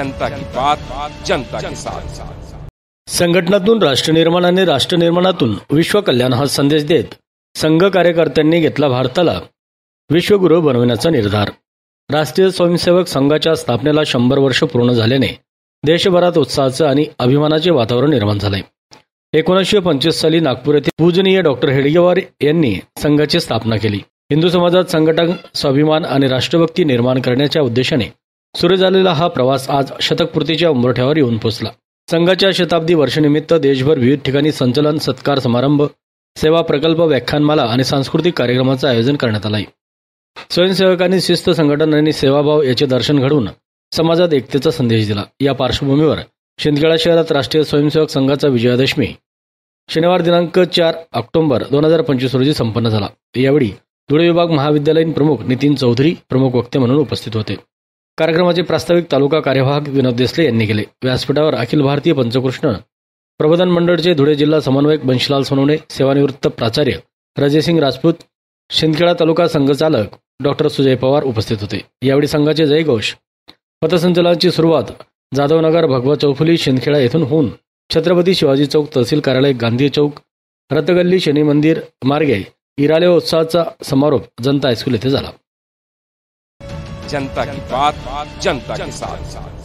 जनता की बात, जनता के साथ। संघटनातून राष्ट्रनिर्माण आणि राष्ट्रनिर्माणातून विश्वकल्याण हा संदेश देत संघ कार्यकर्त्यांनी घेतला भारताला विश्वगुरू बनवण्याचा निर्धार। राष्ट्रीय स्वयंसेवक संघाच्या स्थापनेला 100 वर्ष पूर्ण झाल्याने देशभरात उत्साहाचं आणि अभिमानाचे वातावरण निर्माण झाले। 1925 साली नागपूर येथे पूजनीय डॉक्टर हेडगेवार यांनी संघाची स्थापना केली। हिंदू समाजात संघटन, स्वाभिमान आणि राष्ट्रभक्ती निर्माण करण्याच्या उद्देशाने सुरू झालेला हा प्रवास आज शतकपूर्तीच्या उंबरठ्यावर येऊन पोहोचला। संघाच्या शताब्दी वर्षनिमित्त देशभर विविध ठिकाणी संचलन, सत्कार समारंभ, सेवा प्रकल्प, व्याख्यानमाला आणि सांस्कृतिक कार्यक्रमाचं आयोजन करण्यात आलं आहे। स्वयंसेवकांनी शिस्त, संघटन आणि सेवाभाव याचे दर्शन घडवून समाजात एकतेचा संदेश दिला। या पार्श्वभूमीवर शिंदखेडा शहरात राष्ट्रीय स्वयंसेवक संघाचा विजयादशमी शनिवार दिनांक 4 ऑक्टोबर 2025 रोजी संपन्न झाला। यावेळी धुळे विभाग महाविद्यालयीन प्रमुख नितीन चौधरी प्रमुख वक्ते म्हणून उपस्थित होते। कार्यक्रमाचे प्रास्ताविक तालुका कार्यवाहक विनोद देसले यांनी केले। व्यासपीठावर अखिल भारतीय पंचकृष्ण प्रबोधन मंडळचे धुळे जिल्हा समन्वयक बंशीलाल सोनवणे, सेवानिवृत्त प्राचार्य रजयसिंग राजपूत, शिंदखेडा तालुका संघचालक डॉक्टर सुजय पवार उपस्थित होते। यावेळी संघाचे जयघोष पथसंचलनाची सुरुवात जाधवनगर, भगवा चौफुली, शिंदखेडा येथून होऊन छत्रपती शिवाजी चौक, तहसील कार्यालय, गांधी चौक, रथगल्ली, शनी मंदिर मार्गे इराले उत्सवाचा समारोप जनता हायस्कूल येथे झाला। जनता की बात, जनता के साथ।